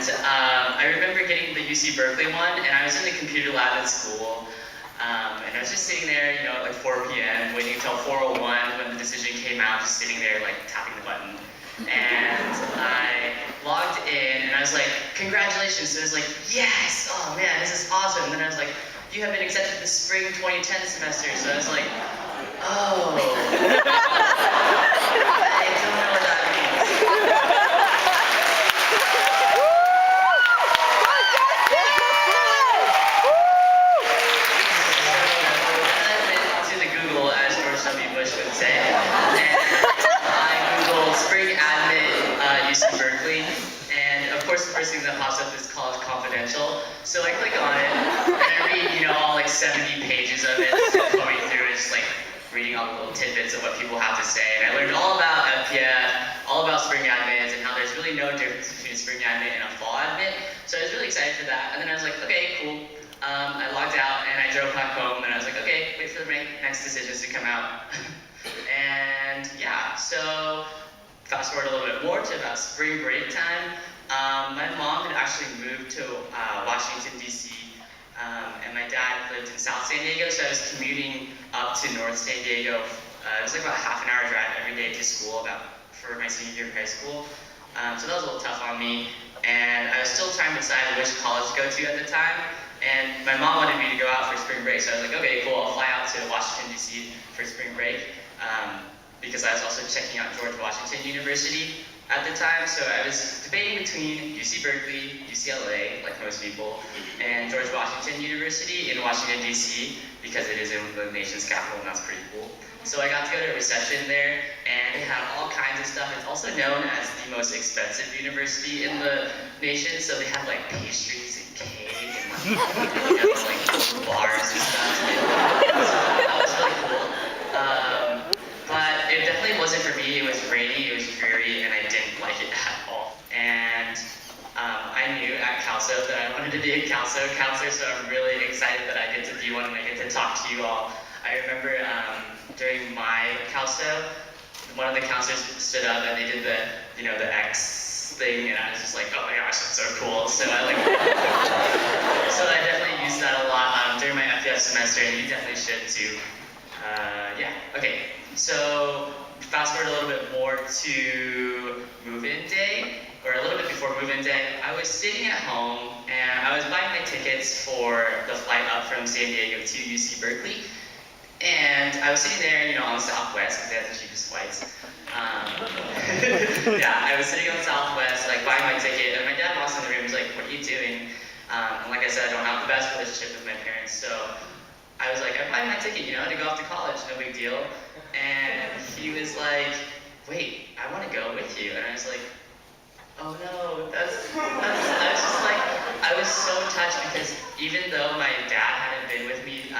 I remember getting the UC Berkeley one, and I was in the computer lab at school, and I was just sitting there, at like 4 p.m., waiting until 4:01 when the decision came out, just sitting there, like, tapping the button. And I logged in, and I was like, congratulations. So I was like, yes, oh man, this is awesome. And then I was like, you have been accepted to the spring 2010 semester. So I was like, oh. I don't know what that means. UC Berkeley, and of course the first thing that pops up is College Confidential. So I click on it, and I read, all like 70 pages of it, going through it, just like reading all the little tidbits of what people have to say. And I learned all about FPF, all about spring admits, and how there's really no difference between a spring admit and a fall admit. So I was really excited for that. And then I was like, okay, cool. I logged out, and I drove back home, and I was like, okay, wait for the next decisions to come out. And yeah, so fast forward a little bit more to about spring break time. My mom had actually moved to Washington, D.C., and my dad lived in South San Diego, so I was commuting up to North San Diego. It was like about a half an hour drive every day to school for my senior year of high school. So that was a little tough on me, and I was still trying to decide which college to go to at the time. And my mom wanted me to go out for spring break, so I was like, okay, cool, I'll fly out to Washington, D.C. for spring break. Because I was also checking out George Washington University at the time, so I was debating between UC Berkeley, UCLA, like most people, and George Washington University in Washington, D.C., because it is in the nation's capital, and that's pretty cool. So I got to go to a reception there, and it had all kinds of stuff. It's also known as the most expensive university in the nation, so they have like pastries and cake and like bars and stuff. So that was really cool. But it definitely wasn't for me. It was rainy, it was dreary, and I didn't like it at all. And I knew at CalSO that I wanted to be a CalSO counselor, so I'm really excited that I get to be one and I get to talk to you all. I remember during my CalSO, one of the counselors stood up and they did the X thing, and I was just like, oh my gosh, that's so cool. So I definitely used that a lot during my FPF semester, and you definitely should too. Yeah, okay. So fast forward a little bit more to move-in day, or a little bit before move-in day. I was sitting at home and I was buying my tickets for the flight up from San Diego to UC Berkeley. And I was sitting there, on Southwest, because they had the cheapest flights. Yeah, I was sitting on Southwest, like buying my ticket, and my dad walks in the room. He's like, "What are you doing?" And like I said, I don't have the best relationship with my parents, so I was like, "I'm buying my ticket, to go off to college, no big deal." And he was like, "Wait, I want to go with you." And I was like, "Oh no, I was just like, I was so touched because even though my dad hadn't been with me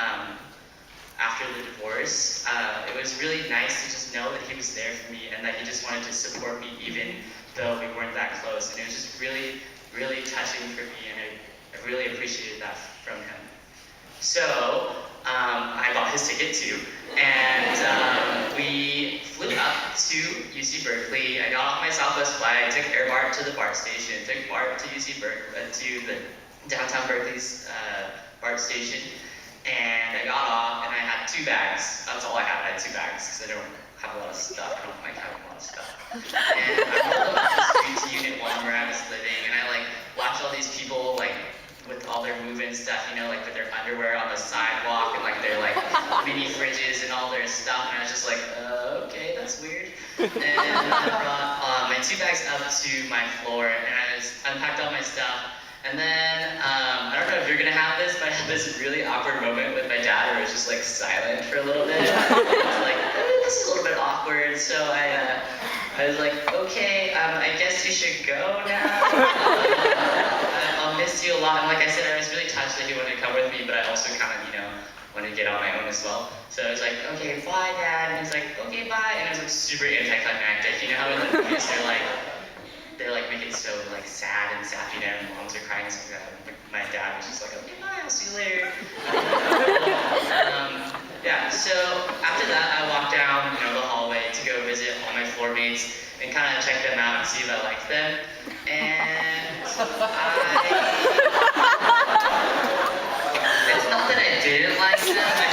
after the divorce, it was really nice to just know that he was there for me and that he just wanted to support me even though we weren't that close. And it was just really, really touching for me, and I really appreciated that from him. So I bought his ticket too, and we flew up to UC Berkeley. I got off my Southwest flight, took Air BART to the BART station, took BART to UC Berkeley, to the downtown Berkeley's BART station, and I got off and I had 2 bags. That's all I had. I had 2 bags because I don't have a lot of stuff. I don't like having a lot of stuff. And I rolled up the street to Unit 1 where I was living, and I watched all these people with all their move-in stuff, with their underwear on the sidewalk and their mini fridges and all their stuff, and I was just like, okay, that's weird. And I brought my 2 bags up to my floor, and I just unpacked all my stuff. And then, I don't know if you're gonna have this, but I had this really awkward moment with my dad where it was just silent for a little bit. It's like, this is a little bit awkward, so I was like, okay, I guess you should go now. I'll miss you a lot. And like I said, I was really touched that he wanted to come with me, but I also kind of, wanted to get on my own as well. So I was like, okay, bye, Dad. And he's like, okay, bye. And it was super anticlimactic. You know how in the movies they make it so sad and sappy, and moms are crying and stuff like that. My dad was just like, okay, bye, I'll see you later. Yeah, so after that, I walked down, the hallway to go visit all my floor mates and kind of check them out and see if I liked them. And it's not that I didn't like them, I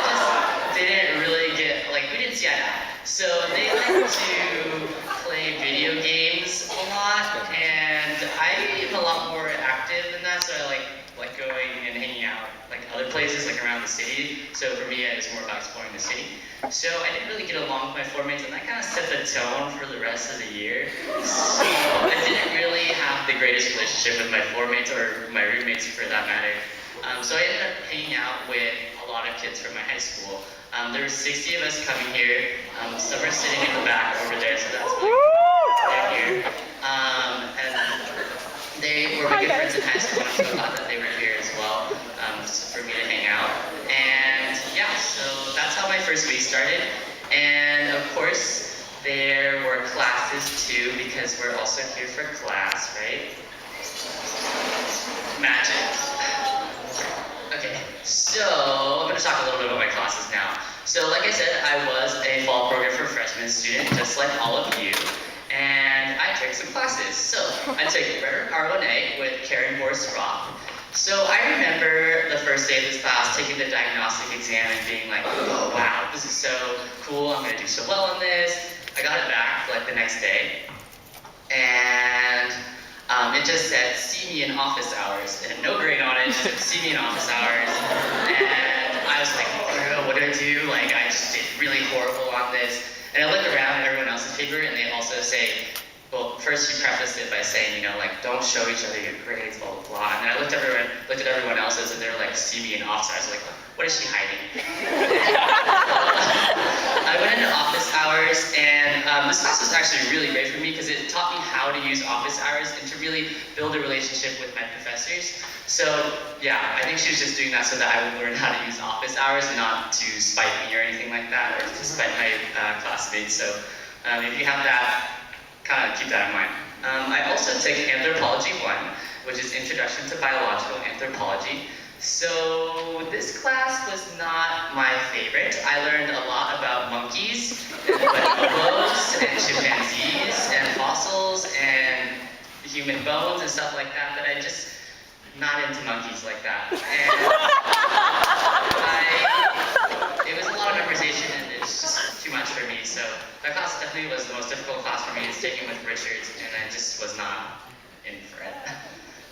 just didn't really get, like, we didn't see eye to eye. So they like to play video games a lot, and I am a lot more active than that, so I like going and hanging out like other places like around the city. So for me, it was more about exploring the city. So I didn't really get along with my floor mates, and that kind of set the tone for the rest of the year. So I didn't really have the greatest relationship with my floor mates or my roommates for that matter. So I ended up hanging out with a lot of kids from my high school. There were 60 of us coming here. Some are sitting in the back over there, so that's really they're here. And they were my good friends in high school, and I'm so glad that they were here as well, for me to hang out. And yeah, so that's how my first week started. And of course, there were classes too, because we're also here for class, right? Magic. Okay, so I'm going to talk a little bit about my classes now. So like I said, I was a fall program for freshman student, just like all of you. And I took some classes. So I took R1A with Karen Boris-Roth. So I remember the first day of this class taking the diagnostic exam and being like, oh wow, this is so cool, I'm gonna do so well on this. I got it back like the next day. And it just said, see me in office hours. It had no grade on it, it said, see me in office hours. And I was like, oh, what do I do? Like, I just did really horrible on this. And I look around at everyone else's paper, and they also say, well, first you prefaced it by saying, you know, like, don't show each other your grades, blah, blah, blah. And then I looked at everyone else's, and they were like, see me in office hours. I was like, what is she hiding? I went into office hours, and this class was actually really great for me because it taught me how to use office hours and to really build a relationship with my professors. So yeah, I think she was just doing that so that I would learn how to use office hours, not to spite me or anything like that, or to spite my classmates. So if you have that, kind of keep that in mind. I also took Anthropology 1, which is Introduction to Biological Anthropology. So this class was not my favorite. I learned a lot about monkeys, and bonobos, and chimpanzees, and fossils, and human bones, and stuff like that, but I just not into monkeys like that. And it was a lot of memorization, and it's just too much for me. So that class definitely was the most difficult class for me. It's taken with Richards, and I just was not in for it.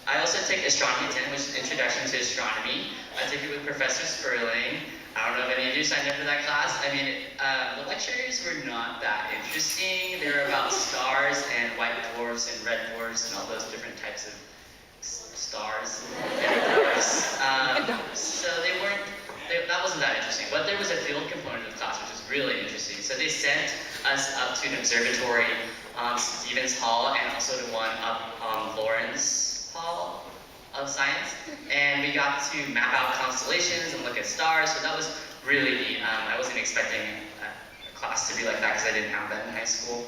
I also take Astronomy 10, which is Introduction to Astronomy. I took it with Professor Sperling. I don't know if any of you signed up for that class. I mean, the lectures were not that interesting. They were about stars and white dwarfs and red dwarfs and all those different types of stars and dwarfs. So that wasn't that interesting. But there was a field component of the class, which was really interesting. So they sent us up to an observatory on Stevens Hall and also to one up on Lawrence Hall of Science, and we got to map out constellations and look at stars, so that was really neat. I wasn't expecting a class to be like that because I didn't have that in high school.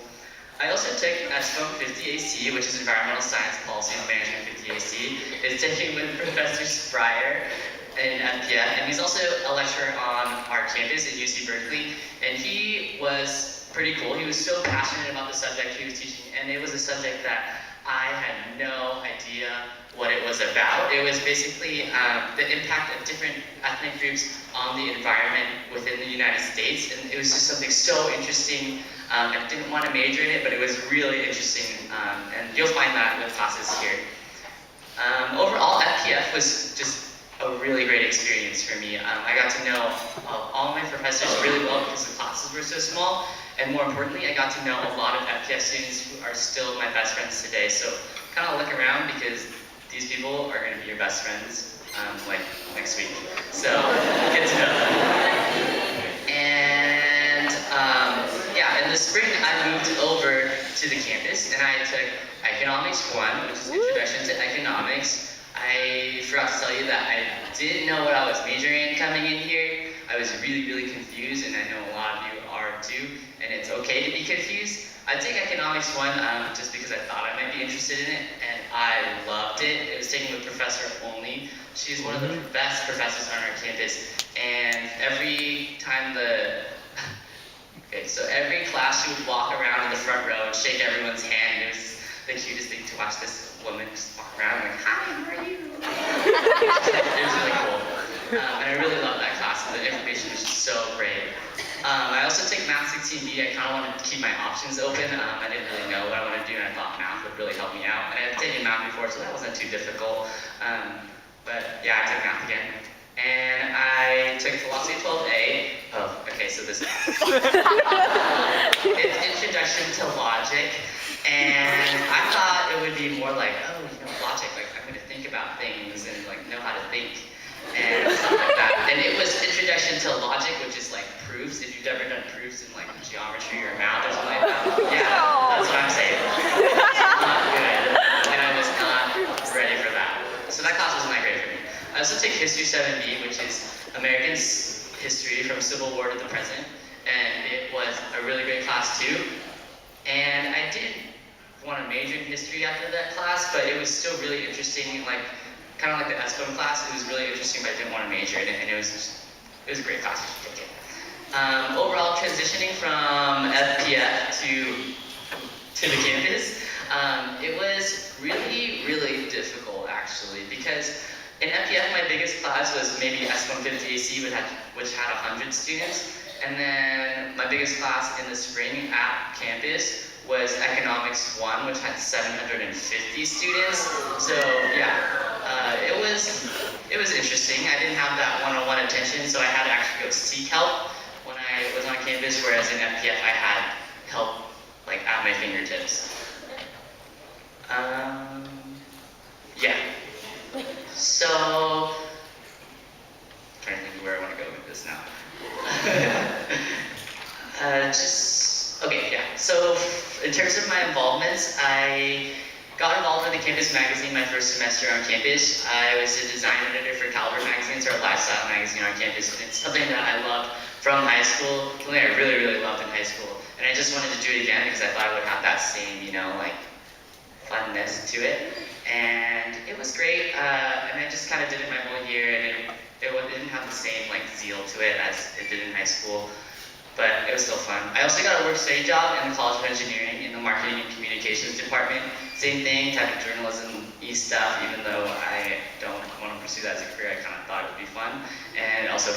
I also took SPOM 50 AC, which is Environmental Science Policy and Management 50 AC. It's taken with Professor Spryer in FPF, and he's also a lecturer on our campus at UC Berkeley, and he was pretty cool. He was so passionate about the subject he was teaching, and it was a subject that I had no idea what it was about. It was basically the impact of different ethnic groups on the environment within the United States, and it was just something so interesting. I didn't want to major in it, but it was really interesting, and you'll find that with classes here. Overall, FPF was just a really great experience for me. I got to know all my professors really well because the classes were so small, and more importantly, I got to know a lot of FPF students who are still my best friends today. So kind of look around because these people are going to be your best friends like next week. So get to know them. And yeah, in the spring I moved over to the campus and I took Economics 1, which is Introduction to Economics. I forgot to tell you that I didn't know what I was majoring in coming in here. I was really, really confused, and I know a lot of you are too, and it's okay to be confused. I took Economics 1 just because I thought I might be interested in it, and I loved it. It was taken with Professor Only. She's one of the best professors on our campus, and every time the Okay, so every class she would walk around in the front row and shake everyone's hand. It was the cutest thing to watch this woman just walk around like, hi, how are you? It was really cool. And I really loved that class. The information was just so great. I also took Math 16B. I kind of wanted to keep my options open. I didn't really know what I wanted to do, and I thought math would really help me out. And I had taken math before, so that wasn't too difficult. But yeah, I took math again. And I took philosophy 12A. Oh, okay, so this it's introduction to logic. And I thought it would be more like, oh, logic, like I'm going to think about things and like know how to think and stuff like that. And it was introduction to logic, which is like proofs. If you've ever done proofs in like geometry or math or something like that, yeah, that's what I'm saying. Not good, and I was not ready for that. So that class wasn't that great for me. I also take History 7B, which is American history from Civil War to the present, and it was a really great class too. And I did want to major in history after that class, but it was still really interesting, like kind of like the SBM class. It was really interesting, but I didn't want to major in it, and it was a great class. You should take it. Overall, transitioning from FPF to the campus, it was really difficult actually, because in FPF my biggest class was maybe S150AC, which had 100 students, and then my biggest class in the spring at campus was Economics 1, which had 750 students. So yeah, it was interesting. I didn't have that one-on-one attention, so I had to actually go seek help when I was on campus, whereas in FPF I had help like at my fingertips. Yeah. So, I'm trying to think where I want to go with this now. Okay, yeah. So, in terms of my involvements, I got involved in the campus magazine my first semester on campus. I was a design editor for Caliber magazine, it's our lifestyle magazine on campus, and it's something that I loved from high school, something I really loved in high school. And I just wanted to do it again because I thought it would have that same, like, funness to it. And it was great, and I just kind of did it my whole year, and it didn't have the same, like, zeal to it as it did in high school. But it was still fun. I also got a work-study job in the College of Engineering in the Marketing and Communications department. Same thing, type of journalism-y stuff, even though I don't want to pursue that as a career. I kind of thought it would be fun. And it also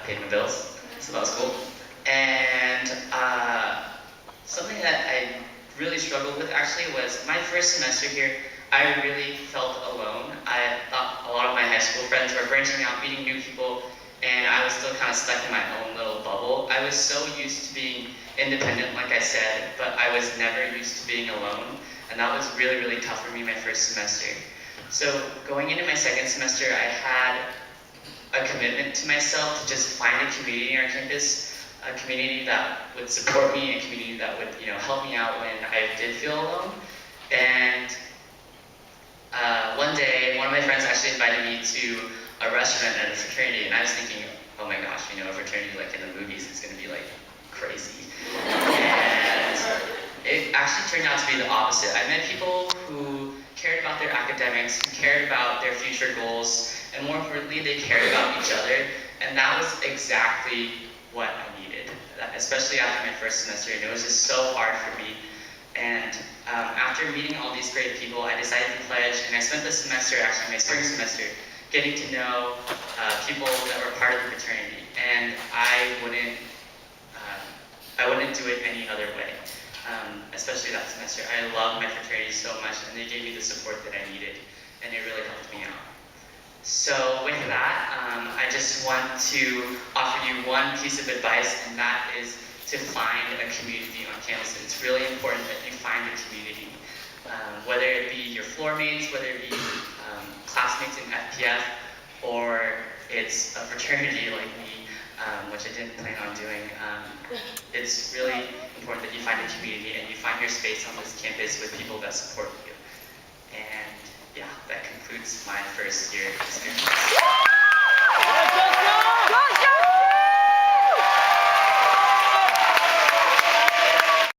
paid my bills, so that was cool. And something that I really struggled with actually was my first semester here, I really felt alone. I thought a lot of my high school friends were branching out, meeting new people, and I was still kind of stuck in my own little bubble. I was so used to being independent, like I said, but I was never used to being alone, and that was really tough for me my first semester. So going into my second semester, I had a commitment to myself to just find a community on our campus, a community that would support me, a community that would help me out when I did feel alone. And one day, one of my friends actually invited me to a restaurant at a fraternity, and I was thinking, oh my gosh, a fraternity like in the movies is going to be like crazy. And it actually turned out to be the opposite. I met people who cared about their academics, who cared about their future goals, and more importantly, they cared about each other, and that was exactly what I needed, especially after my first semester, and it was just so hard for me. And after meeting all these great people, I decided to pledge, and I spent the semester, actually my spring semester, getting to know people that were part of the fraternity, and I wouldn't do it any other way. Especially that semester, I loved my fraternity so much, and they gave me the support that I needed, and it really helped me out. So with that, I just want to offer you one piece of advice, and that is to find a community on campus. It's really important that you find a community, whether it be your floor mates, whether it be classmates in FPF, or it's a fraternity like me, which I didn't plan on doing. It's really important that you find a community and you find your space on this campus with people that support you. And yeah, that concludes my first year experience.